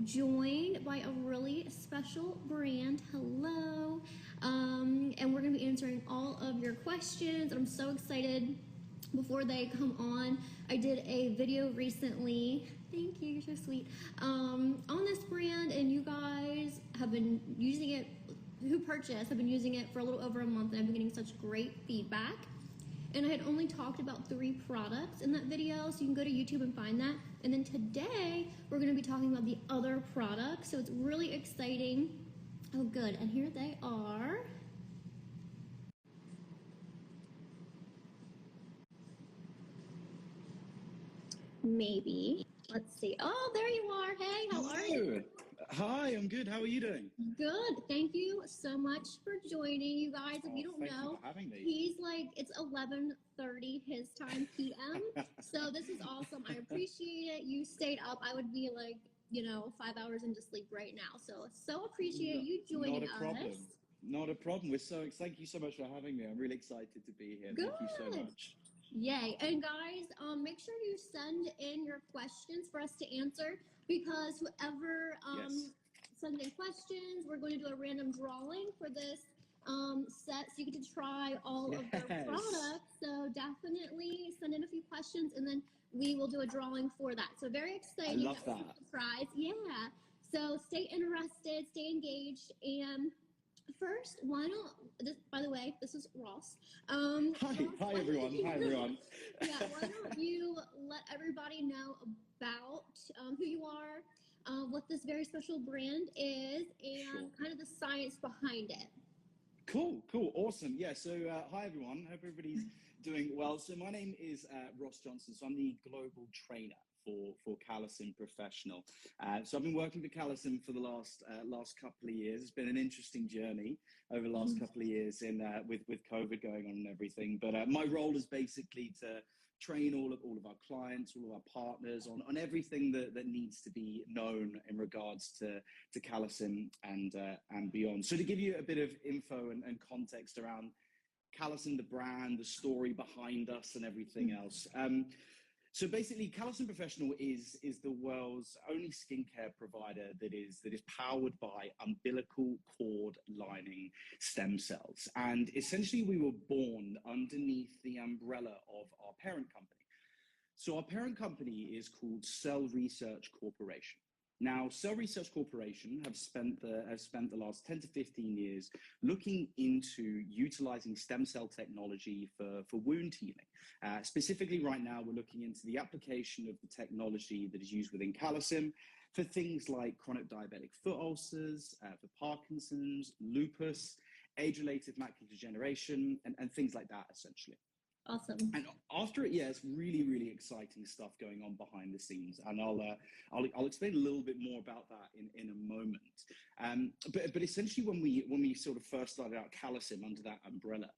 joined by a really special brand. Hello. And we're going to be answering all of your questions. I'm so excited. Before they come on, I did a video recently. Thank you, you're so sweet. On this brand, and you guys have been using it, who purchased, have been using it for a little over a month, and I've been getting such great feedback. And I had only talked about 3 products in that video, so you can go to YouTube and find that. And then today, we're gonna be talking about the other products, so it's really exciting. Oh, good, and here they are. Maybe. Let's see. Oh, there you are. Hey, how are you? Hi, I'm good. How are you doing? Good. Thank you so much for joining, you guys. If you don't know, thank you for having me. he's like, it's 11:30 his time PM. So this is awesome. I appreciate it. You stayed up. I would be like, 5 hours into sleep right now. So appreciate you joining us. Not a problem. Not a problem. Thank you so much for having me. I'm really excited to be here. Good. Thank you so much. Yay. And guys, make sure you send in your questions for us to answer, because whoever sends in questions, we're going to do a random drawing for this set, so you get to try all of their products. So definitely send in a few questions, and then we will do a drawing for that. So very exciting. I love that. Surprise. Yeah. So stay interested, stay engaged, and first, why don't, by the way, this is Ross. Hi everyone. Hi everyone. Yeah, why don't you let everybody know about who you are, what this very special brand is, and kind of the science behind it. Cool, awesome. Yeah, so hi everyone. Hope everybody's doing well. So my name is Ross Johnson. So I'm the global trainer for Calecim Professional. So I've been working for Calecim for the last couple of years. It's been an interesting journey over the last couple of years with COVID going on and everything. But my role is basically to train all of our clients, all of our partners on everything that needs to be known in regards to Calecim and beyond. So to give you a bit of info and context around Calecim, the brand, the story behind us and everything else. So basically, Calecim Professional is the world's only skincare provider that is powered by umbilical cord lining stem cells. And essentially, we were born underneath the umbrella of our parent company. So our parent company is called Cell Research Corporation. Now, Cell Research Corporation have spent the last 10 to 15 years looking into utilizing stem cell technology for wound healing. Specifically, right now, we're looking into the application of the technology that is used within Calecim for things like chronic diabetic foot ulcers, for Parkinson's, lupus, age-related macular degeneration, and things like that, essentially. Awesome. And after it, it's really, really exciting stuff going on behind the scenes, and I'll explain a little bit more about that in a moment. But essentially, when we sort of first started out Calecim under that umbrella,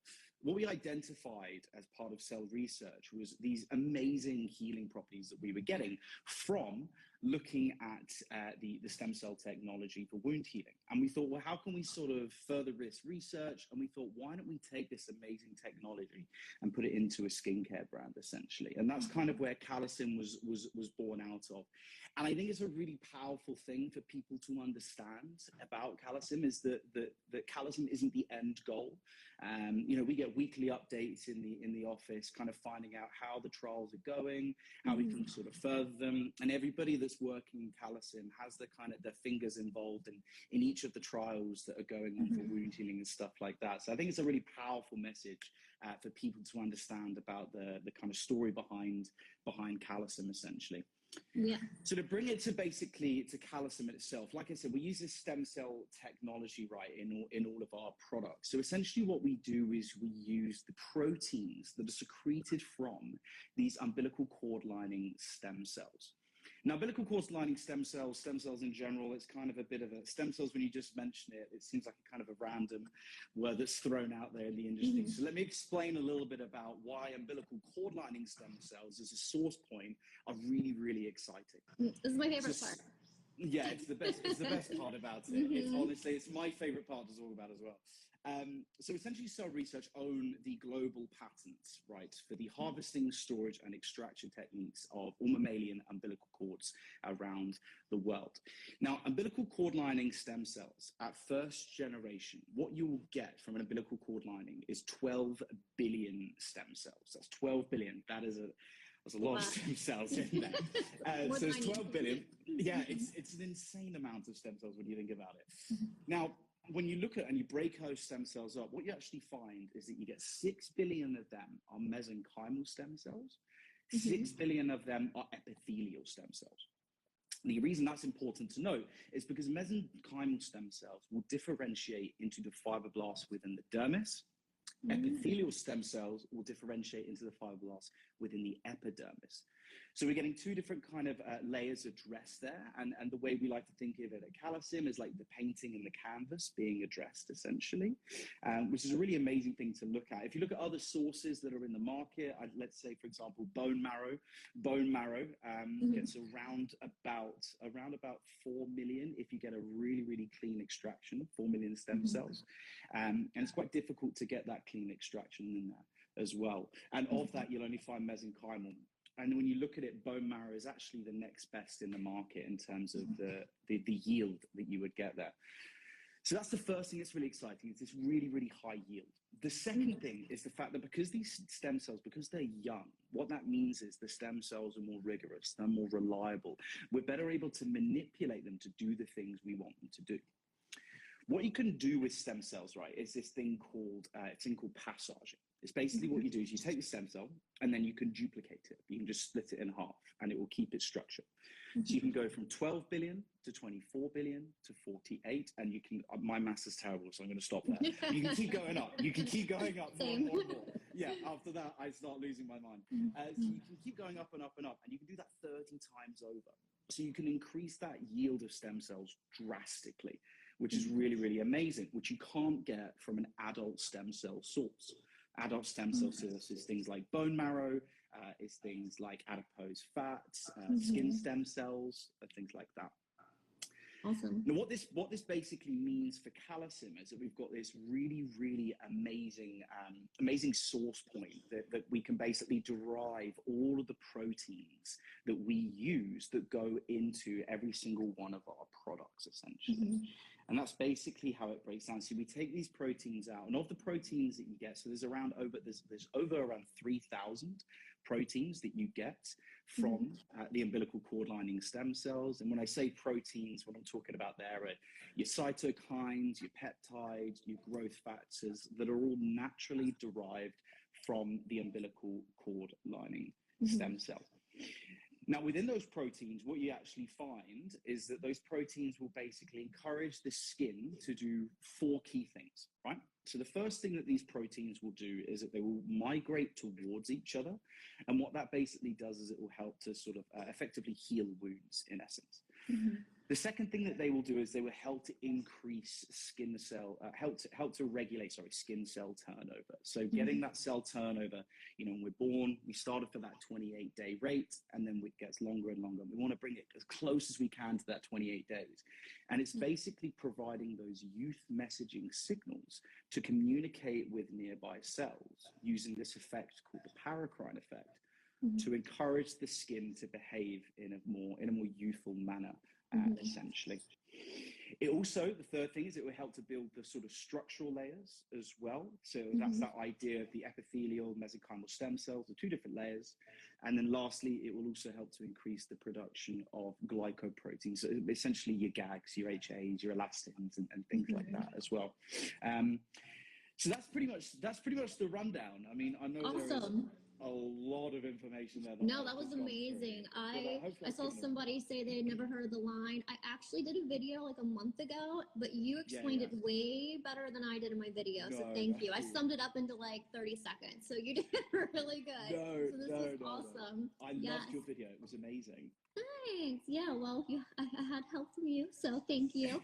what we identified as part of Cell Research was these amazing healing properties that we were getting from looking at the stem cell technology for wound healing. And we thought, well, how can we sort of further this research? And we thought, why don't we take this amazing technology and put it into a skincare brand, essentially? And that's kind of where Calecim was born out of. And I think it's a really powerful thing for people to understand about Calecim, is that Calecim isn't the end goal. We get weekly updates in the office, kind of finding out how the trials are going, how we can sort of further them. And everybody that's working in Calecim has their fingers involved in each of the trials that are going on for wound healing and stuff like that. So I think it's a really powerful message for people to understand about the kind of story behind Calecim, essentially. Yeah. So to bring it to Calecim itself, like I said, we use this stem cell technology, right, in all of our products. So essentially what we do is we use the proteins that are secreted from these umbilical cord lining stem cells. Now, umbilical cord lining stem cells in general, it's kind of a bit of a, stem cells, when you just mention it, it seems like a kind of a random word that's thrown out there in the industry. So let me explain a little bit about why umbilical cord lining stem cells as a source point are really, really exciting. This is my favorite part. Yeah, it's the best part about it. It's honestly, it's my favorite part to talk about as well. So essentially, Cell Research own the global patents, right, for the harvesting, storage, and extraction techniques of all mammalian umbilical cords around the world. Now, umbilical cord lining stem cells at first generation, what you will get from an umbilical cord lining is 12 billion stem cells. That's 12 billion. There's a lot of stem cells in there. So it's 12 billion. Yeah, it's an insane amount of stem cells when you think about it. Now, when you look at and you break those stem cells up, what you actually find is that you get 6 billion of them are mesenchymal stem cells. 6 billion of them are epithelial stem cells. The reason that's important to note is because mesenchymal stem cells will differentiate into the fibroblasts within the dermis. Epithelial stem cells will differentiate into the fibroblasts within the epidermis. So we're getting two different kind of layers addressed there. And the way we like to think of it at Calecim is like the painting and the canvas being addressed essentially, which is a really amazing thing to look at. If you look at other sources that are in the market, let's say, for example, bone marrow gets around about 4 million if you get a really, really clean extraction, 4 million stem cells. And it's quite difficult to get that clean extraction in there as well. And of that, you'll only find mesenchymal. And when you look at it, bone marrow is actually the next best in the market in terms of the yield that you would get there. So that's the first thing that's really exciting. It's this really, really high yield. The second thing is the fact that because these stem cells, because they're young, what that means is the stem cells are more rigorous, they're more reliable. We're better able to manipulate them to do the things we want them to do. What you can do with stem cells, right, is this thing called passaging. It's basically what you do is you take the stem cell and then you can duplicate it. You can just split it in half and it will keep its structure. So you can go from 12 billion to 24 billion to 48, and you can, my maths is terrible, so I'm going to stop there. You can keep going up. You can keep going up more and more and more. Yeah, after that, I start losing my mind. So you can keep going up and up and up, and you can do that 30 times over. So you can increase that yield of stem cells drastically, which is really, really amazing, which you can't get from an adult stem cell source. Adult stem cell source is things like bone marrow, is things like adipose fats, skin stem cells, and things like that. Awesome. Now, what this basically means for Calecim is that we've got this really, really amazing source point that we can basically derive all of the proteins that we use that go into every single one of our products, essentially. And that's basically how it breaks down. So we take these proteins out, and of the proteins that you get, so there's over around 3,000 proteins that you get from the umbilical cord lining stem cells. And when I say proteins, what I'm talking about there are your cytokines, your peptides, your growth factors that are all naturally derived from the umbilical cord lining stem cell. Now, within those proteins, what you actually find is that those proteins will basically encourage the skin to do 4 key things, right? So the first thing that these proteins will do is that they will migrate towards each other. And what that basically does is it will help to sort of effectively heal wounds, in essence. The second thing that they will do is they will help to increase help to regulate skin cell turnover. So getting that cell turnover, when we're born, we started for that 28-day rate, and then it gets longer and longer. We want to bring it as close as we can to that 28 days. And it's basically providing those youth messaging signals to communicate with nearby cells using this effect called the paracrine effect to encourage the skin to behave in a more youthful manner. Essentially. It also, the third thing is it will help to build the sort of structural layers as well. So that's that idea of the epithelial mesenchymal stem cells, the 2 different layers. And then lastly, it will also help to increase the production of glycoproteins. So essentially your GAGs, your HAs, your elastins, and things like that as well. So that's pretty much the rundown. I mean, I know there is a lot of information there. No, that was amazing. I saw somebody say they had never heard the line. I actually did a video like a month ago, but you explained it way better than I did in my video. So thank you. I summed it up into like 30 seconds. So you did really good. So this is awesome. I loved your video. It was amazing. Thanks. Yeah, well, I had help from you, so thank you.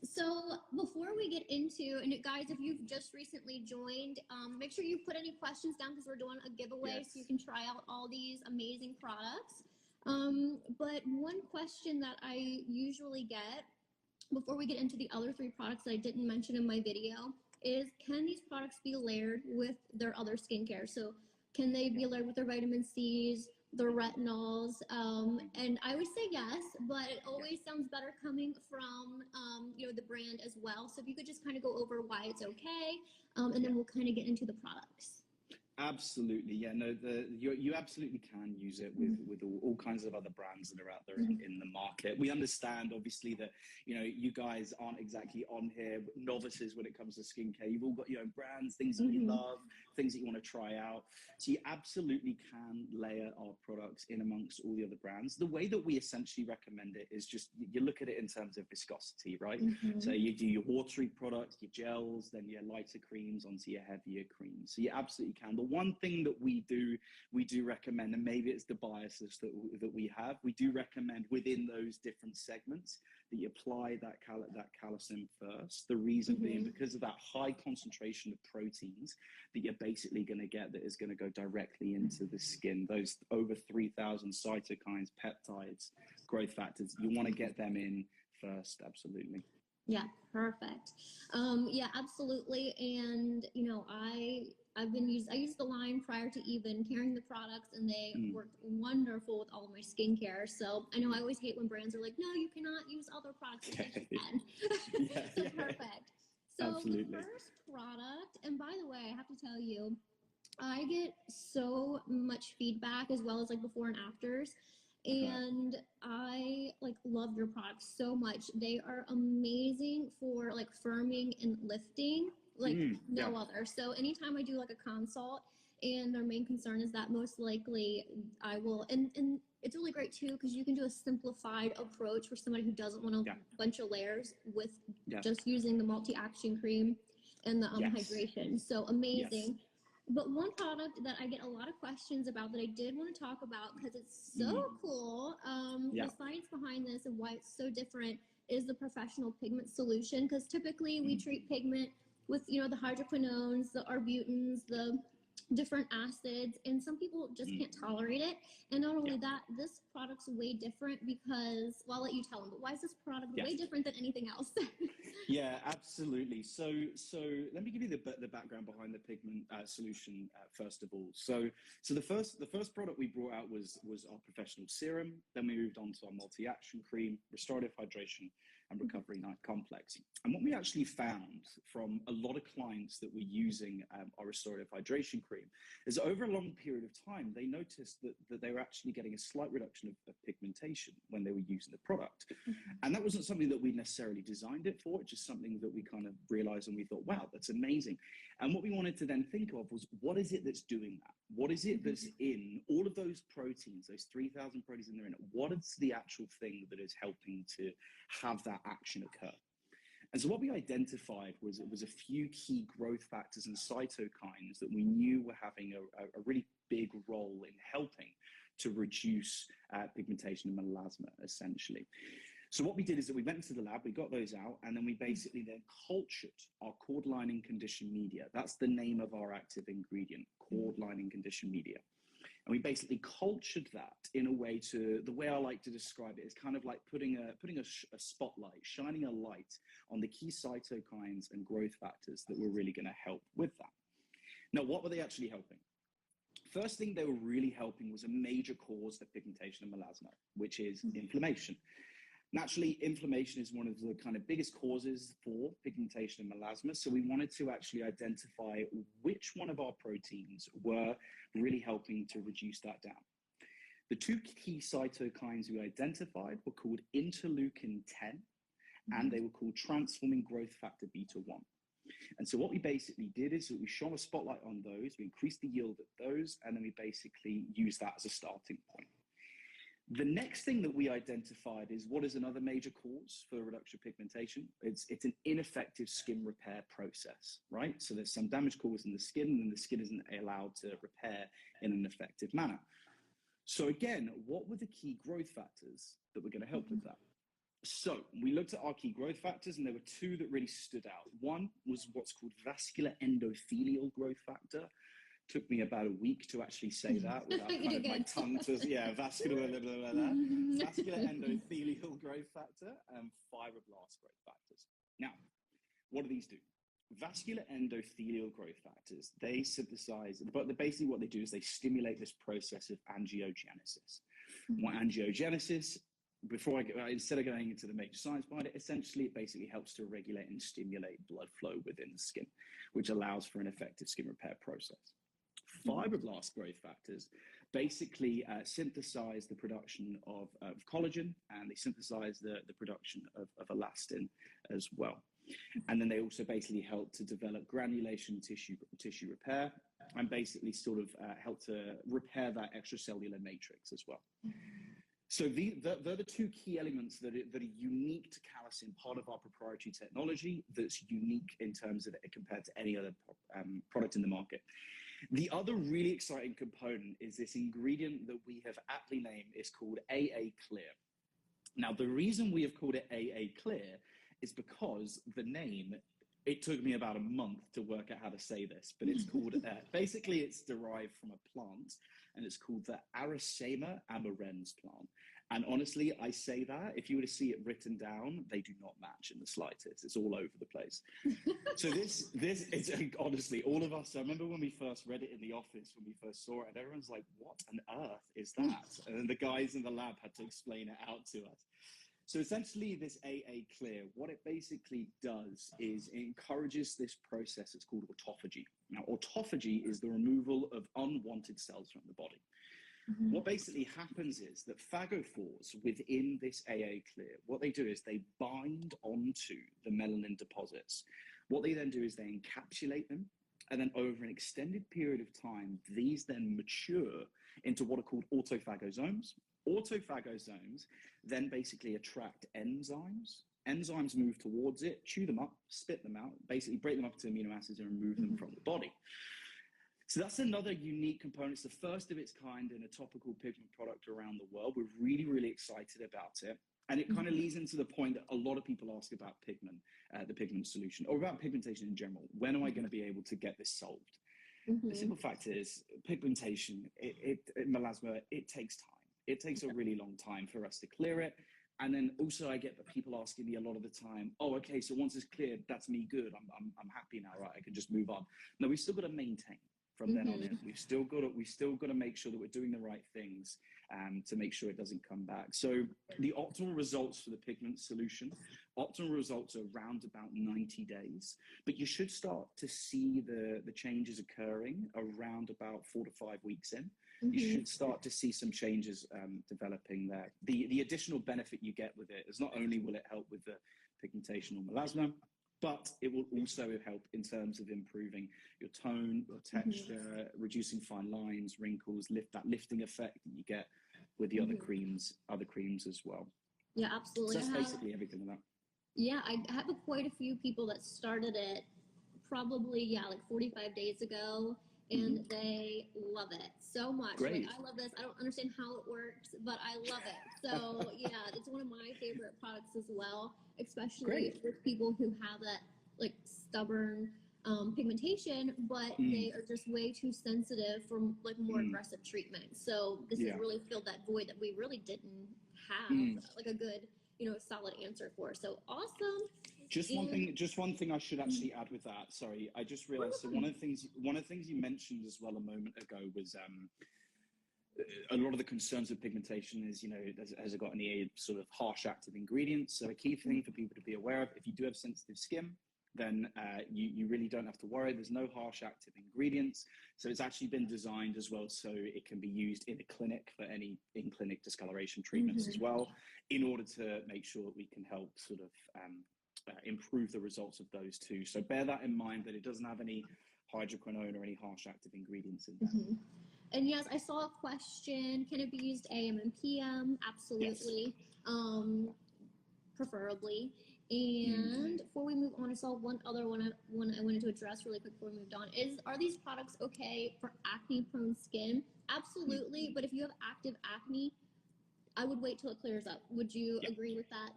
So before we get into, and guys, if you've just recently joined, make sure you put any questions down because we're doing a giveaway, so you can try out all these amazing products. But one question that I usually get before we get into the other 3 products that I didn't mention in my video is, can these products be layered with their other skincare? So can they be layered with their vitamin C's, their retinols? And I would say yes, but it always sounds better coming from, the brand as well. So if you could just kind of go over why it's okay, and then we'll kind of get into the products. Absolutely, yeah. No, you absolutely can use it with all kinds of other brands that are out there in the market. We understand, obviously, that you guys aren't exactly on here novices when it comes to skincare. You've all got your own brands, things that you love, things that you want to try out. So you absolutely can layer our products in amongst all the other brands. The way that we essentially recommend it is just you look at it in terms of viscosity, right? So you do your watery products, your gels, then your lighter creams onto your heavier creams. So you absolutely can. The one thing that we do recommend, and maybe it's the biases that we have, we do recommend within those different segments that you apply that Calecim first. The reason being because of that high concentration of proteins that you're basically going to get that is going to go directly into the skin. Those over 3,000 cytokines, peptides, growth factors, you want to get them in first, absolutely. Yeah, perfect. Yeah, absolutely. And I used the line prior to even carrying the products, and they worked wonderful with all of my skincare. So I know I always hate when brands are like, no, you cannot use other products. So perfect. So absolutely. The first product, and by the way, I have to tell you, I get so much feedback as well as like before and afters. And I love your products so much. They are amazing for firming and lifting no other. So anytime I do a consult and their main concern is that most likely I will, and it's really great too because you can do a simplified approach for somebody who doesn't want a bunch of layers with just using the multi-action cream and the hydration. So amazing. But one product that I get a lot of questions about that I did want to talk about because it's so cool, the science behind this and why it's so different is the professional pigment solution. Because typically we treat pigment with, the hydroquinones, the arbutenes, the different acids, and some people just can't tolerate it. And not only that, this product's way different because, well, I'll let you tell them, but why is this product way different than anything else? Yeah, absolutely. So let me give you the background behind the pigment solution first of all. So the first product we brought out was our professional serum. Then we moved on to our multi-action cream, restorative hydration, and recovery night complex. And what we actually found from a lot of clients that were using our restorative hydration cream is over a long period of time, they noticed that they were actually getting a slight reduction of pigmentation when they were using the product. And that wasn't something that we necessarily designed it for. It's just something that we kind of realized and we thought, wow, that's amazing. And what we wanted to then think of was, what is it that's doing that? What is it that's in all of those proteins, those 3,000 proteins in there? What is the actual thing that is helping to have that action occur? And so what we identified was it was a few key growth factors and cytokines that we knew were having a really big role in helping to reduce pigmentation and melasma, essentially. So what we did is that we went into the lab, we got those out, and then we basically then cultured our cord lining conditioned media. That's the name of our active ingredient, cord lining conditioned media. And we basically cultured that in a way the way I like to describe it is kind of like putting a spotlight, shining a light on the key cytokines and growth factors that were really going to help with that. Now, what were they actually helping? First thing they were really helping was a major cause of pigmentation and melasma, which is inflammation. Naturally, inflammation is one of the kind of biggest causes for pigmentation and melasma. So we wanted to actually identify which one of our proteins were really helping to reduce that down. The two key cytokines we identified were called interleukin 10, and they were called transforming growth factor beta 1. And so what we basically did is that we shone a spotlight on those, we increased the yield of those, and then we basically used that as a starting point. The next thing that we identified is what is another major cause for reduction of pigmentation. It's an ineffective skin repair process, right? So there's some damage caused in the skin, and the skin isn't allowed to repair in an effective manner. So again, what were the key growth factors that were going to help with that? So we looked at our key growth factors, and there were two that really stood out. One was what's called vascular endothelial growth factor. Took me about a week to actually say that without kind of my tongue to, vascular endothelial growth factor and fibroblast growth factors. Now, what do these do? vascular endothelial growth factors, they synthesize, but basically what they do is they stimulate this process of angiogenesis. What angiogenesis, instead of going into the major science behind it, essentially it basically helps to regulate and stimulate blood flow within the skin, which allows for an effective skin repair process. Fibroblast growth factors basically synthesize the production of collagen, and they synthesize the production of elastin as well. And then they also basically help to develop granulation tissue repair, and basically sort of help to repair that extracellular matrix as well. So they're the two key elements that are unique to Calecim, part of our proprietary technology that's unique in terms of it compared to any other product in the market. The other really exciting component is this ingredient that we have aptly named is called AA Clear. Now, the reason we have called it AA Clear is because the name, it took me about a month to work out how to say this, but it's called, basically it's derived from a plant, and it's called the Aracema amarens plant. And honestly, I say that, if you were to see it written down, they do not match in the slightest. It's all over the place. So this is honestly, all of us, I remember when we first read it in the office, when we first saw it, and everyone's like, what on earth is that? And then the guys in the lab had to explain it out to us. So essentially this AA Clear, what it basically does is it encourages this process. It's called autophagy. Now, autophagy is the removal of unwanted cells from the body. What basically happens is that phagophores within this AA Clear, what they do is they bind onto the melanin deposits. What they then do is they encapsulate them, and then over an extended period of time, these then mature into what are called autophagosomes. Autophagosomes then basically attract enzymes. Enzymes move towards it, chew them up, spit them out, basically break them up into amino acids and remove them from the body. So that's another unique component. It's the first of its kind in a topical pigment product around the world. We're really, really excited about it. And it kind of leads into the point that a lot of people ask about pigment, the pigment solution, or about pigmentation in general. When am I going to be able to get this solved? The simple fact is, pigmentation, melasma, it takes time. It takes a really long time for us to clear it. And then also I get people asking me a lot of the time, oh, okay, so once it's cleared, that's me good. I'm happy now, right? I can just move on. No, we've still got to maintain from then on in. We've still got to make sure that we're doing the right things to make sure it doesn't come back. So the optimal results for the pigment solution, optimal results are around about 90 days, but you should start to see the changes occurring around about 4 to 5 weeks in. You should start to see some changes developing there. The additional benefit you get with it is not only will it help with the pigmentation or melasma, but it will also help in terms of improving your tone, your texture, reducing fine lines, wrinkles, that lifting effect that you get with the other creams as well. Yeah, absolutely. So that's basically everything of that. Yeah, I have quite a few people that started it probably, like 45 days ago, and they love it so much. Great. Like, I love this. I don't understand how it works, but I love it. So yeah, it's one of my favorite products as well, especially with people who have that like stubborn pigmentation, but they are just way too sensitive for like more aggressive treatment. So this has really filled that void that we really didn't have like a good, solid answer for. So awesome. Just one thing I should actually add with that. Sorry, I just realized. So one of the things you mentioned as well a moment ago was a lot of the concerns with pigmentation is, has it got any sort of harsh active ingredients? So a key thing for people to be aware of, if you do have sensitive skin, then you really don't have to worry. There's no harsh active ingredients. So it's actually been designed as well so it can be used in a clinic for any in-clinic discoloration treatments as well, in order to make sure that we can help sort of improve the results of those two. So bear that in mind, that it doesn't have any hydroquinone or any harsh active ingredients in there. And yes, I saw a question, can it be used AM and PM? Absolutely. Yes. Preferably. And before we move on, I saw one other one I wanted to address really quick before we moved on. Are these products okay for acne-prone skin? Absolutely. But if you have active acne, I would wait till it clears up. Would you agree with that?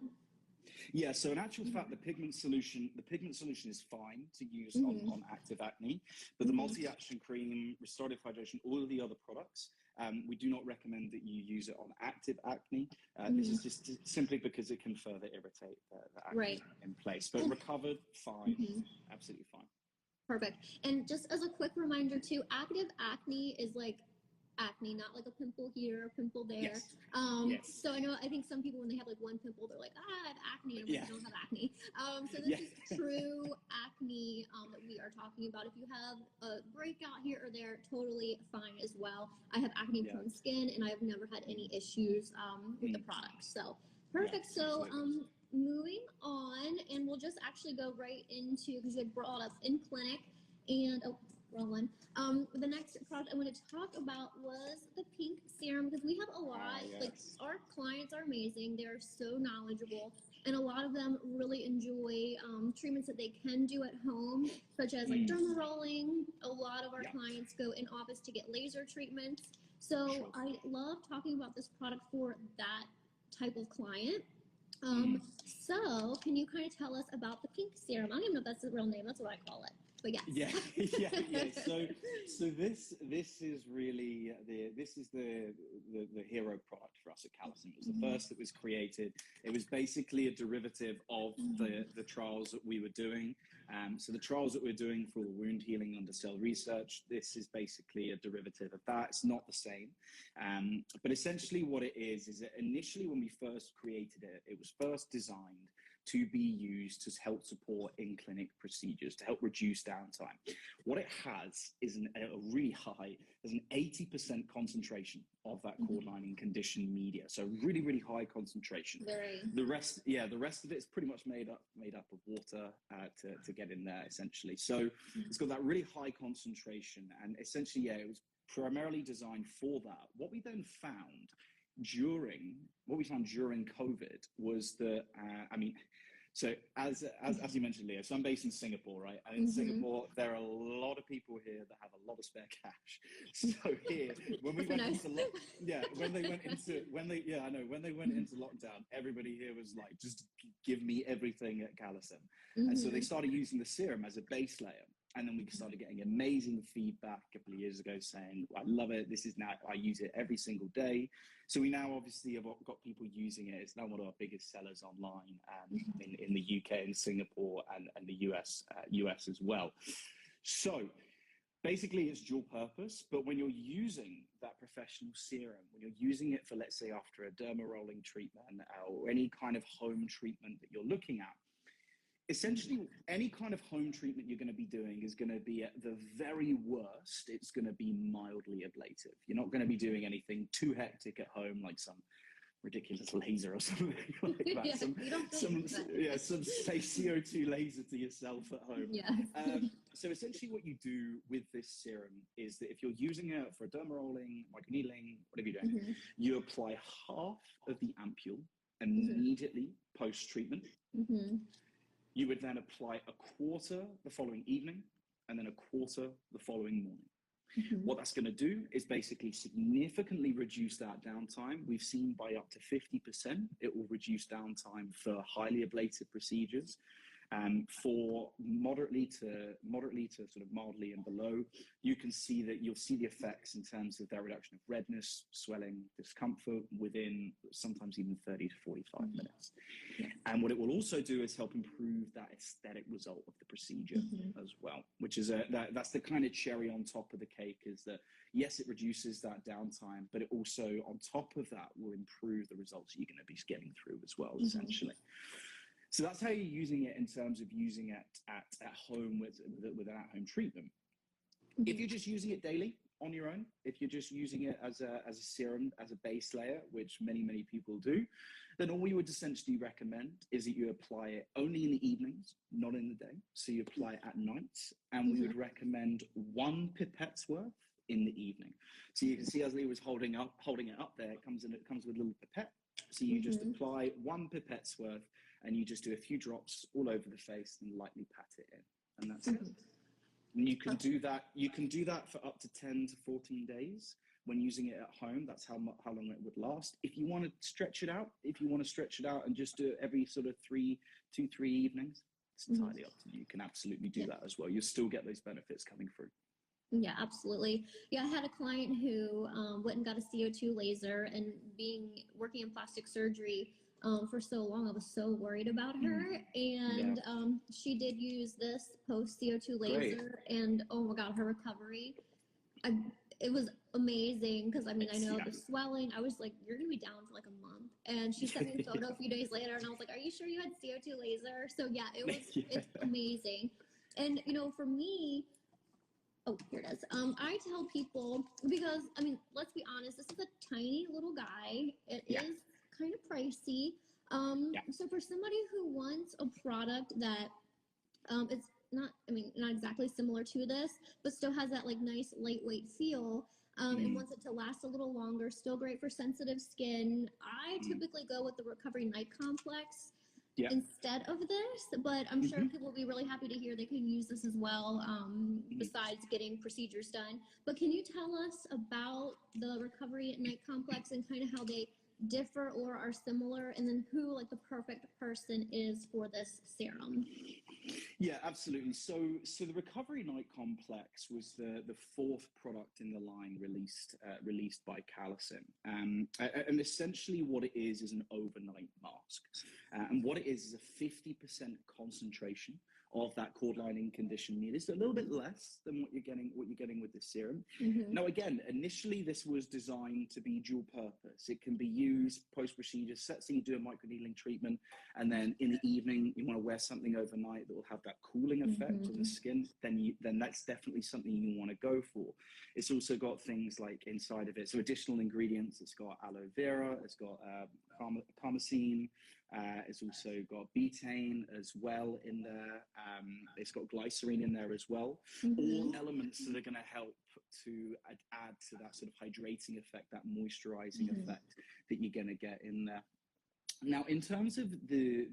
Yeah, so in actual fact, the pigment solution is fine to use on active acne, but the multi-action cream, restorative hydration, all of the other products, We do not recommend that you use it on active acne. This is just simply because it can further irritate the acne in place. But recovered, fine, absolutely fine. Perfect. And just as a quick reminder too, active acne is like acne, not like a pimple here, a pimple there. So I think some people, when they have like one pimple, they're like, I have acne, and I'm like, I don't have acne. So this is true acne that we are talking about. If you have a breakout here or there, totally fine as well. I have acne prone skin, and I've never had any issues with the product. So perfect. So moving on, and we'll just actually go right into, because you had brought up in clinic, and wrong one. The next product I want to talk about was the pink serum, because we have a lot, like our clients are amazing. They're so knowledgeable, and a lot of them really enjoy treatments that they can do at home, such as like derma rolling. A lot of our clients go in office to get laser treatments. So I love talking about this product for that type of client. So can you kind of tell us about the pink serum? I don't even know if that's the real name. That's what I call it. But yes. So this is really the hero product for us at Calecim. It was the first that was created. It was basically a derivative of the trials that we were doing. So the trials that we're doing for the wound healing under cell research, this is basically a derivative of that. It's not the same. But essentially what it is that initially when we first created it, it was first designed to be used to help support in-clinic procedures, to help reduce downtime. What it has is a really high, there's an 80% concentration of that cord lining conditioned media. So really, really high concentration. The rest of it is pretty much made up of water to get in there, essentially. So it's got that really high concentration, and essentially, it was primarily designed for that. What we then found during COVID was that, so as you mentioned, Leah, so I'm based in Singapore, right? And in Singapore, there are a lot of people here that have a lot of spare cash. So here, when we went into when they went into lockdown, everybody here was like, just give me everything at Calecim. And so they started using the serum as a base layer. And then we started getting amazing feedback a couple of years ago saying, I love it. This is now, I use it every single day. So we now obviously have got people using it. It's now one of our biggest sellers online in the UK and Singapore and the US as well. So basically it's dual purpose, but when you're using that professional serum, when you're using it for, let's say, after a derma rolling treatment or any kind of home treatment that you're looking at, essentially, any kind of home treatment you're going to be doing is going to be, at the very worst, it's going to be mildly ablative. You're not going to be doing anything too hectic at home, like some ridiculous laser or something like that. Some say CO2 laser to yourself at home. So essentially what you do with this serum is that if you're using it for derma rolling, microneedling, whatever you're doing, you apply half of the ampule immediately post-treatment. You would then apply a quarter the following evening and then a quarter the following morning. What that's going to do is basically significantly reduce that downtime. We've seen by up to 50%, it will reduce downtime for highly ablative procedures. For moderately to sort of mildly and below, you can see that you'll see the effects in terms of their reduction of redness, swelling, discomfort within sometimes even 30 to 45 minutes. And what it will also do is help improve that aesthetic result of the procedure as well, which is that's the kind of cherry on top of the cake, is that yes, it reduces that downtime, but it also on top of that will improve the results you're going to be getting through as well, essentially. So that's how you're using it in terms of using it at home with an at-home treatment. If you're just using it daily on your own, if you're just using it as a serum, as a base layer, which many people do, then all we would essentially recommend is that you apply it only in the evenings, not in the day. So you apply it at night, and we would recommend 1 pipette's worth in the evening. So you can see as Lee was holding it up there, it comes with a little pipette. So you just apply 1 pipette's worth, and you just do a few drops all over the face and lightly pat it in, and that's it. And you can do that for up to 10 to 14 days when using it at home. That's how long it would last. If you want to stretch it out, and just do it every sort of 3 evenings, it's entirely up to you. You can absolutely do that as well. You'll still get those benefits coming through. Yeah, absolutely. Yeah, I had a client who went and got a CO2 laser, and working in plastic surgery for so long, I was so worried about her. Yeah, And she did use this post CO2 great. laser, and oh my God, her recovery, I, it was amazing because I mean, I It's, know yeah. the swelling. I was like, you're gonna be down for like a month. And she sent me a photo a few days later, and I was like, are you sure you had CO2 laser? So yeah, Yeah. it's amazing. And for me, oh, here it is. I tell people because I mean, let's be honest, this is a tiny little guy. It Yeah. is kind of pricey. Yeah. So for somebody who wants a product that it's not, I mean, not exactly similar to this, but still has that like nice lightweight feel. And Mm, wants it to last a little longer, still great for sensitive skin. I mm. typically go with the Recovery Night Complex Yeah. instead of this, but I'm sure Hmm. people will be really happy to hear they can use this as well, besides getting procedures done. But can you tell us about the Recovery at Night Complex and kind of how they differ or are similar, and then who like the perfect person is for this serum? Yeah, absolutely. So the Recovery Night Complex was the fourth product in the line released by Calecim, and essentially what it is an overnight mask, and what it is a 50% concentration of that cord lining conditioned meal. It's a little bit less than what you're getting with the serum. Mm-hmm. Now, again, initially this was designed to be dual purpose. It can be used post procedure. Say you do a microneedling treatment, and then in the evening you want to wear something overnight that will have that cooling effect on the skin, then that's definitely something you want to go for. It's also got things like inside of it, so additional ingredients. It's got aloe vera, it's got parmesan, it's also got betaine as well in there. It's got glycerine in there as well. All elements that are going to help to add to that sort of hydrating effect, that moisturizing effect that you're going to get in there. Now, in terms of the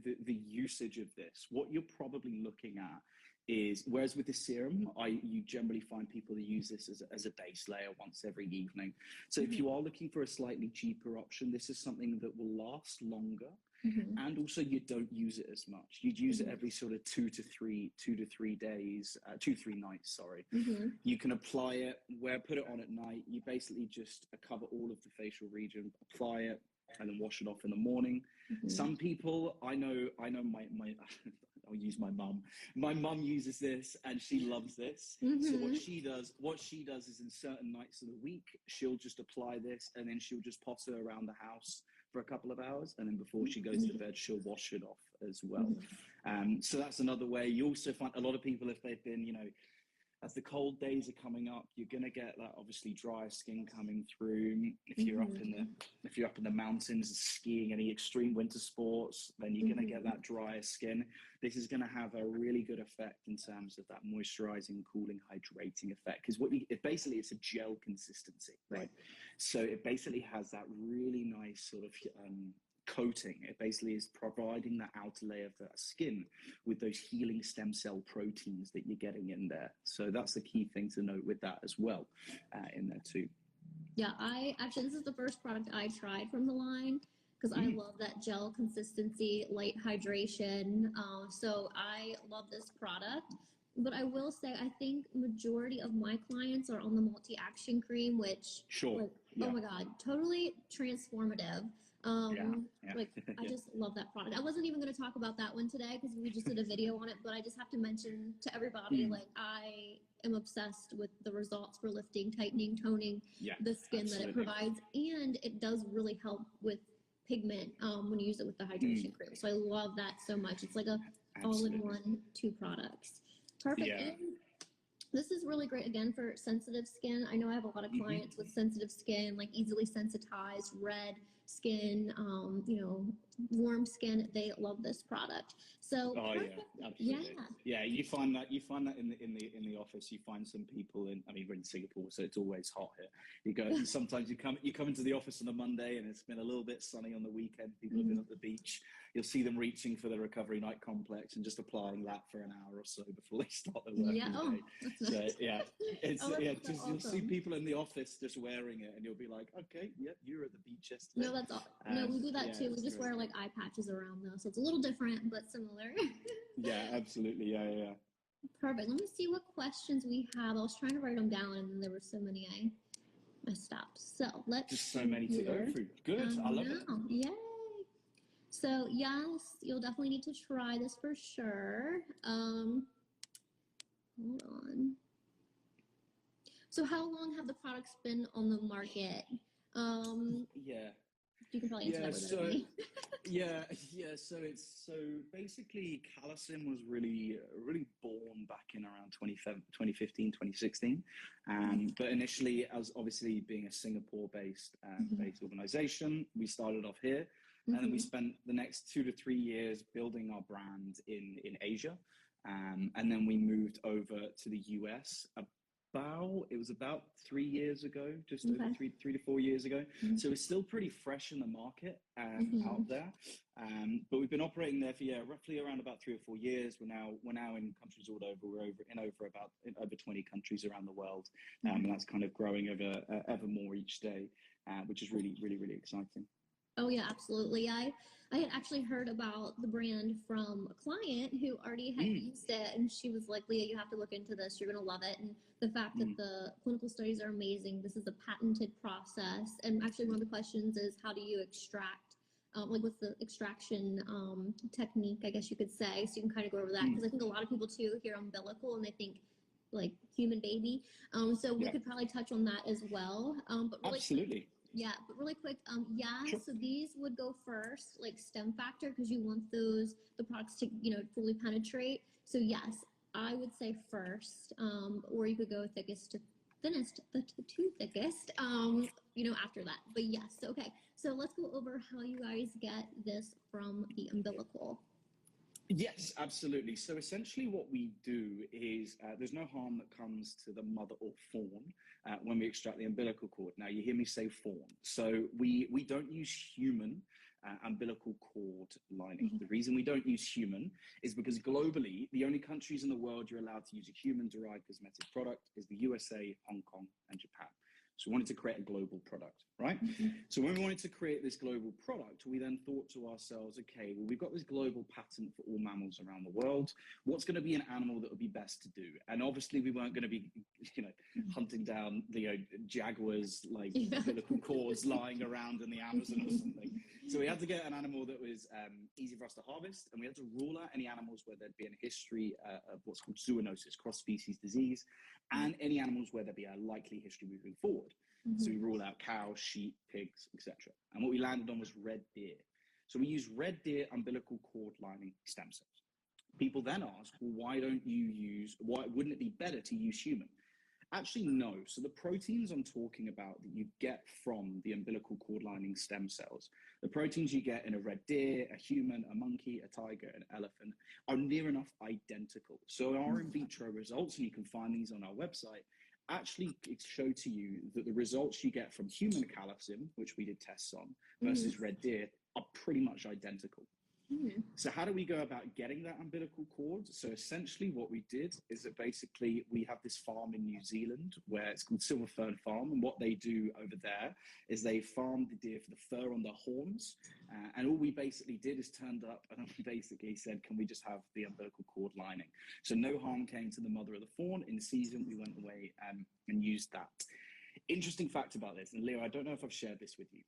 usage of this, what you're probably looking at is, whereas with the serum, you generally find people that use this as a base layer once every evening. So if you are looking for a slightly cheaper option, this is something that will last longer. And also you don't use it as much. You'd use it every sort of 2 to 3 days, 2 3 nights, sorry. You can apply it, put it on at night. You basically just cover all of the facial region, apply it, and then wash it off in the morning. Some people, I know my I'll use my mum. My mum uses this and she loves this. So what she does is in certain nights of the week, she'll just apply this and then she'll just potter around the house for a couple of hours, and then before she goes to bed, she'll wash it off as well. So that's another way. You also find a lot of people, if they've been, as the cold days are coming up, you're going to get that obviously drier skin coming through. If you're up in the mountains skiing, any extreme winter sports, then you're going to get that drier skin. This is going to have a really good effect in terms of that moisturizing, cooling, hydrating effect, because it's a gel consistency, right? So it basically has that really nice sort of coating. It basically is providing that outer layer of the skin with those healing stem cell proteins that you're getting in there. So that's the key thing to note with that as well, in there too. Yeah, this is the first product I tried from the line because I love that gel consistency, light hydration. So I love this product. But I will say, I think majority of my clients are on the multi-action cream, which, oh my God, totally transformative. Like, I just love that product. I wasn't even going to talk about that one today because we just did a video on it, but I just have to mention to everybody, like, I am obsessed with the results for lifting, tightening, toning the skin that it provides, and it does really help with pigment when you use it with the hydration cream. So I love that so much. It's like a all-in-one 2 products. Perfect. Yeah. And this is really great again for sensitive skin. I know I have a lot of clients with sensitive skin, like easily sensitized, red skin, warm skin. They love this product. So perfect. Yeah, absolutely. Yeah, you find that in the office. You find some people we're in Singapore, so it's always hot here. Sometimes you come into the office on a Monday and it's been a little bit sunny on the weekend. People have been at the beach. You'll see them reaching for the Recovery Night Complex and just applying that for an hour or so before they start their working day. That's nice. So yeah, Awesome. you'll see people in the office just wearing it, and you'll be like, okay, yep, you were at the beach yesterday. No, that's all. No, we do that too. We just wear like eye patches around though, so it's a little different but similar. Yeah, absolutely. Yeah. Perfect. Let me see what questions we have. I was trying to write them down, and then there were so many I messed up. So let's Just so many to go through. Good. I love it. Yay. So yes, you'll definitely need to try this for sure. Hold on. So how long have the products been on the market? Yeah. You can probably answer that better than me. So basically Calecim was really born back in around 2015, 2016. But initially, as obviously being a Singapore-based based organization, we started off here, and then we spent the next 2 to 3 years building our brand in Asia, and then we moved over to the US. It was about 3 years ago, just over 3 to 4 years ago. So it's still pretty fresh in the market out there. But we've been operating there for roughly around about 3 or 4 years. We're now in countries all over. We're over 20 countries around the world, and that's kind of growing ever more each day, which is really exciting. Oh yeah, absolutely. I had actually heard about the brand from a client who already had used it, and she was like, "Leah, you have to look into this. You're gonna love it." And the fact that the clinical studies are amazing. This is a patented process, and actually one of the questions is, how do you extract? What's the extraction technique? I guess you could say. So you can kind of go over that, because I think a lot of people too hear umbilical and they think like human baby. So we could probably touch on that as well. But really absolutely. Yeah, but really quick, Sure. so these would go first, like stem factor, because you want the products to, fully penetrate. So yes, I would say first, or you could go thickest to thinnest, the two thickest, after that. But yes, okay. So let's go over how you guys get this from the umbilical. Yes, absolutely. So essentially what we do is there's no harm that comes to the mother or fawn when we extract the umbilical cord. Now, you hear me say fawn. So we don't use human umbilical cord lining. The reason we don't use human is because globally, the only countries in the world you're allowed to use a human-derived cosmetic product is the USA, Hong Kong, and Japan. So we wanted to create a global product, right? So when we wanted to create this global product, we then thought to ourselves, okay, well, we've got this global patent for all mammals around the world. What's going to be an animal that would be best to do? And obviously we weren't going to be, hunting down the jaguars, like umbilical cords lying around in the Amazon or something. So we had to get an animal that was easy for us to harvest, and we had to rule out any animals where there'd be a history of what's called zoonosis, cross-species disease, and any animals where there'd be a likely history moving forward. So we ruled out cows, sheep, pigs, etc. And what we landed on was red deer. So we use red deer umbilical cord lining stem cells. People then ask, well, why wouldn't it be better to use human? Actually, no. So the proteins I'm talking about that you get from the umbilical cord lining stem cells, the proteins you get in a red deer, a human, a monkey, a tiger, an elephant, are near enough identical. So our in vitro results, and you can find these on our website, actually show to you that the results you get from human calecim, which we did tests on, versus red deer, are pretty much identical. So how do we go about getting that umbilical cord? So essentially what we did is that basically we have this farm in New Zealand where it's called Silver Fern Farm. And what they do over there is they farm the deer for the fur on their horns. And all we basically did is turned up and basically said, can we just have the umbilical cord lining? So no harm came to the mother of the fawn. In season, we went away and used that. Interesting fact about this, and Leo, I don't know if I've shared this with you.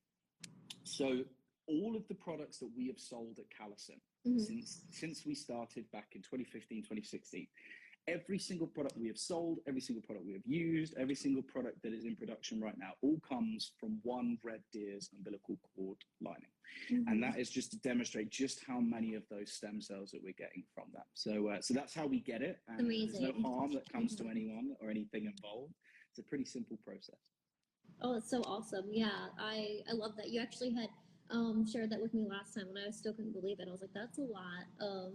So all of the products that we have sold at Calecim since we started back in 2015, 2016, every single product we have sold, every single product we have used, every single product that is in production right now, all comes from one red deer's umbilical cord lining. And that is just to demonstrate just how many of those stem cells that we're getting from that. So that's how we get it. And there's no harm that comes to anyone or anything involved. It's a pretty simple process. Oh, that's so awesome. Yeah, I love that. You actually had shared that with me last time, and I still couldn't believe it. I was like, that's a lot of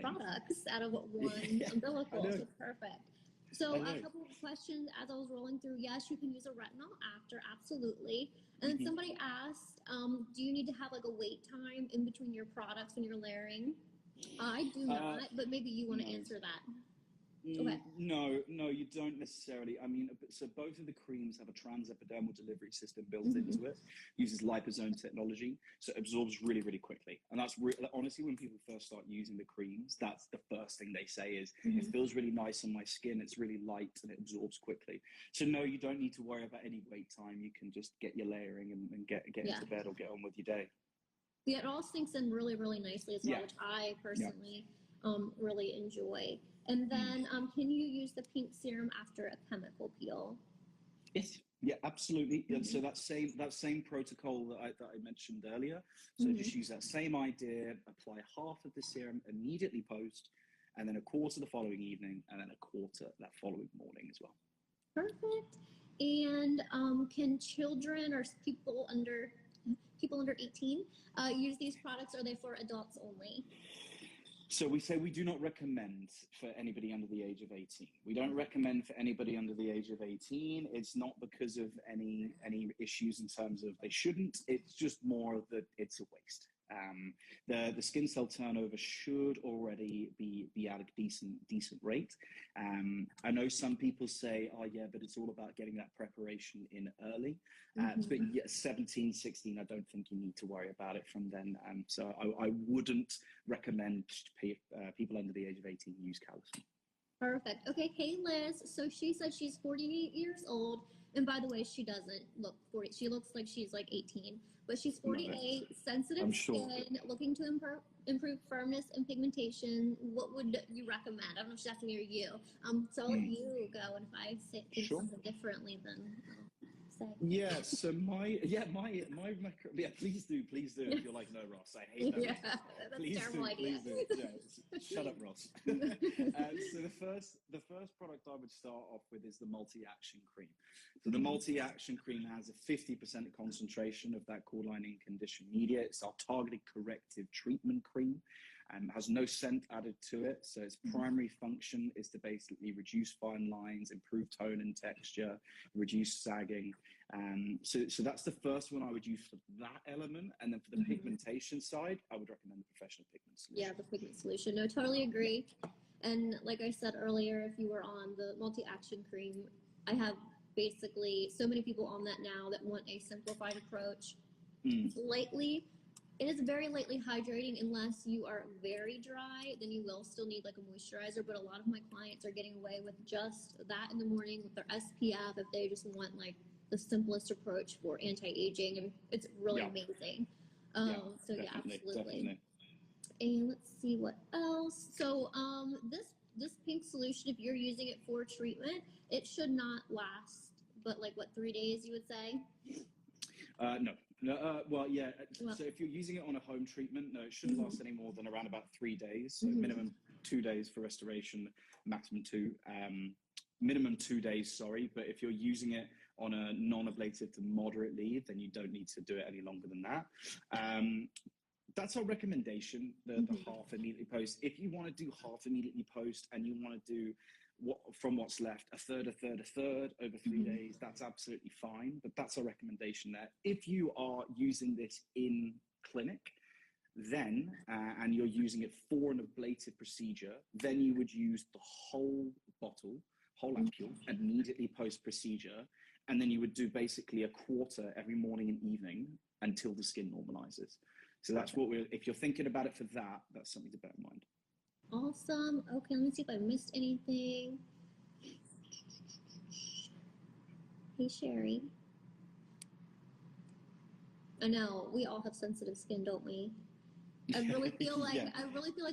products out of one umbilical. So perfect. So a couple of questions as I was rolling through. Yes, you can use a retinol after, absolutely. And then somebody asked, do you need to have like a wait time in between your products when you're layering? I do not, but maybe you want to answer that. Okay. No, you don't necessarily. I mean, so both of the creams have a transepidermal delivery system built Mm-hmm. into it, uses liposome technology, so it absorbs really, really quickly. And that's honestly, when people first start using the creams, that's the first thing they say is, it feels really nice on my skin, it's really light, and it absorbs quickly. So no, you don't need to worry about any wait time. You can just get your layering and get into bed or get on with your day. Yeah, it all sinks in really, really nicely as well, Yeah. which I Yeah. personally really enjoy. And then, can you use the pink serum after a chemical peel? Yes. Yeah, absolutely. And so Mm-hmm. that same protocol that I mentioned earlier. So Mm-hmm. just use that same idea, apply half of the serum immediately post, and then a quarter the following evening, and then a quarter that following morning as well. Perfect. And can children or people under 18 use these products? Or are they for adults only? So we say we do not recommend for anybody under the age of 18. We don't recommend for anybody under the age of 18. It's not because of any issues in terms of they shouldn't. It's just more that it's a waste. The skin cell turnover should already be at a decent rate. I know some people say, oh yeah, but it's all about getting that preparation in early. But yeah, 17, 16, I don't think you need to worry about it from then. So I wouldn't recommend people under the age of 18 use Calecim. Perfect. Okay, hey Liz. So she said she's 48 years old. And by the way, she doesn't look 40. She looks like she's like 18. But she's 48, sensitive I'm sure. skin, looking to improve firmness and pigmentation. What would you recommend? I don't know if she's asking you. So I'll let you go. And if I think something differently, then I'll say. Yeah, so please do. If you're like, no, Ross, I hate that. Yeah, that's a terrible idea. Please do. Yeah, shut up, Ross. So the first product I would start off with is the multi-action cream. So the multi-action cream has a 50% concentration of that core lining condition media. It's our targeted corrective treatment cream. Has no scent added to it. So its primary function is to basically reduce fine lines, improve tone and texture, reduce sagging. So that's the first one I would use for that element. And then for the pigmentation side, I would recommend the professional pigment solution. Yeah, the pigment solution. No, totally agree. And like I said earlier, if you were on the multi-action cream, I have basically so many people on that now that want a simplified approach. It is very lightly hydrating unless you are very dry, then you will still need like a moisturizer. But a lot of my clients are getting away with just that in the morning with their SPF if they just want like the simplest approach for anti-aging. And it's really amazing. So yeah, absolutely. Definitely. And let's see what else. So this pink solution, if you're using it for treatment, it should not last, but like what, 3 days you would say? No. Well, yeah. So if you're using it on a home treatment, no, it shouldn't last any more than around about 3 days. So minimum 2 days for restoration, maximum 2. Minimum 2 days, sorry. But if you're using it on a non-ablative to moderate leave, then you don't need to do it any longer than that. That's our recommendation, the half immediately post. If you want to do half immediately post and you want to do from what's left, a third over 3 days, that's absolutely fine. But that's our recommendation there. If you are using this in clinic, then, and you're using it for an ablative procedure, then you would use the whole bottle, whole ampule, immediately post-procedure. And then you would do basically a quarter every morning and evening until the skin normalizes. So that's what if you're thinking about it for that, that's something to bear in mind. Awesome. Okay, let me see if I missed anything. Hey, Sherry. I know we all have sensitive skin, don't we? I really feel like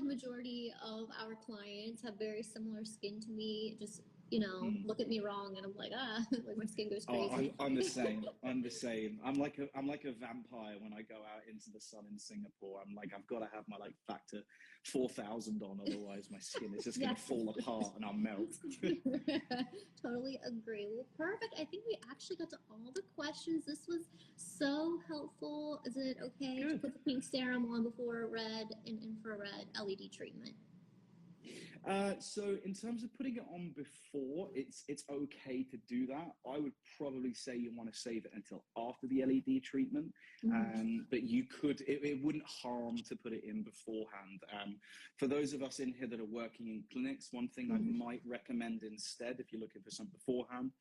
majority of our clients have very similar skin to me. Just look at me wrong, and I'm like, like my skin goes crazy. Oh, I'm the same. I'm like a vampire when I go out into the sun in Singapore. I'm like, I've got to have my like factor 4,000 on, otherwise my skin is just gonna fall apart and I'll melt. Totally agree. Well, perfect. I think we actually got to all the questions. This was so helpful. Is it okay to put the pink serum on before red and infrared LED treatment? So in terms of putting it on before, it's okay to do that. I would probably say you want to save it until after the LED treatment, but you could. It wouldn't harm to put it in beforehand. For those of us in here that are working in clinics, one thing I might recommend instead, if you're looking for something beforehand,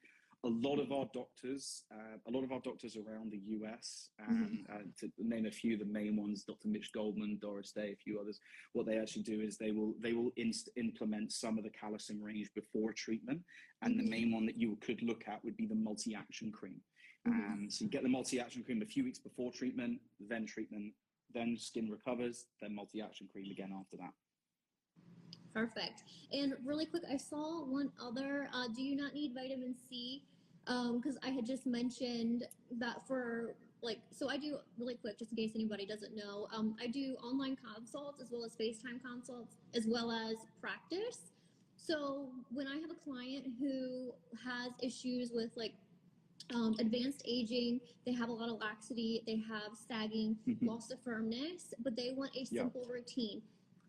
a lot of our doctors around the US, to name a few, the main ones, Dr. Mitch Goldman, Doris Day, a few others, what they actually do is they will implement some of the Calecim range before treatment, and the main one that you could look at would be the multi-action cream. So you get the multi-action cream a few weeks before treatment, then skin recovers, then multi-action cream again after that. Perfect. And really quick, I saw one other, do you not need vitamin C? Because I had just mentioned that for so I do, really quick, just in case anybody doesn't know, I do online consults as well as FaceTime consults, as well as practice. So when I have a client who has issues with advanced aging, they have a lot of laxity, they have sagging, loss of firmness, but they want a simple routine.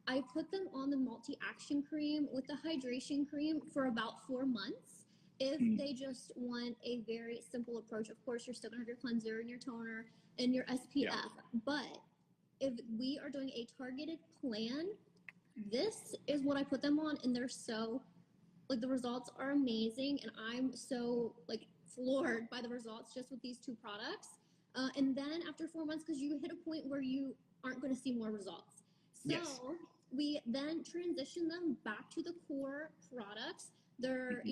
I put them on the multi-action cream with the hydration cream for about 4 months. If they just want a very simple approach, of course, you're still gonna have your cleanser and your toner and your SPF. But if we are doing a targeted plan, this is what I put them on, and they're so, the results are amazing, and I'm so floored by the results just with these 2 products. And then after 4 months, because you hit a point where you aren't going to see more results, so we then transition them back to the core products. They're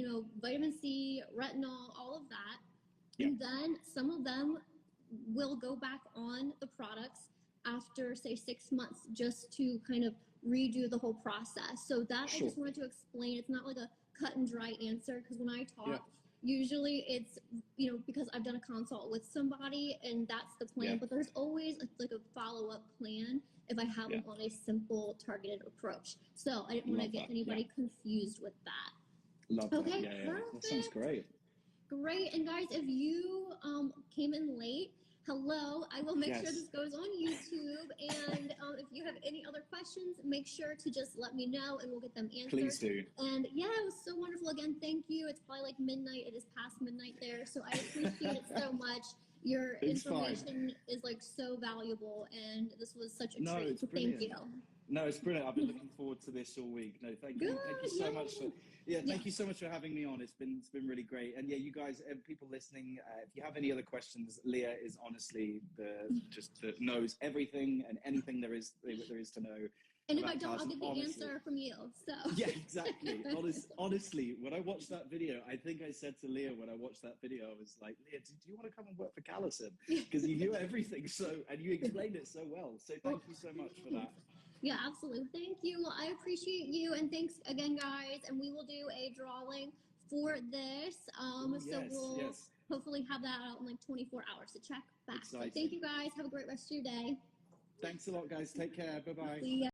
vitamin C, retinol, all of that, and then some of them will go back on the products after, say, 6 months, just to kind of redo the whole process. So that I just wanted to explain. It's not like a cut and dry answer, because when I talk, usually it's, because I've done a consult with somebody and that's the plan, but there's always a follow-up plan if I have them on a simple targeted approach. So I didn't want to get anybody confused with that. Love that. Okay, Perfect. That sounds great. Great. And guys, if you came in late, hello. I will make sure this goes on YouTube. And if you have any other questions, make sure to just let me know and we'll get them answered. Please do. And yeah, it was so wonderful. Again, thank you. It's probably midnight. It is past midnight there. So I appreciate it so much. Your information is so valuable, and this was such a treat. So thank you. No, it's brilliant. I've been looking forward to this all week. No, thank you so much for thank you so much for having me on. It's been really great. And you guys, people listening, if you have any other questions, Leah is honestly knows everything and anything there is to know. And if I don't, I'll get the answer from you. So yeah, exactly. Honestly, when I watched that video, I think I said to Leah when I watched that video, I was like, Leah, do you want to come and work for Calecim? Because you knew everything and you explained it so well. So thank you so much for that. Yeah, absolutely. Thank you. Well, I appreciate you, and thanks again, guys. And we will do a drawing for this. So we'll hopefully have that out in 24 hours to check back. So thank you, guys. Have a great rest of your day. Thanks a lot, guys. Take care. Bye-bye. See ya.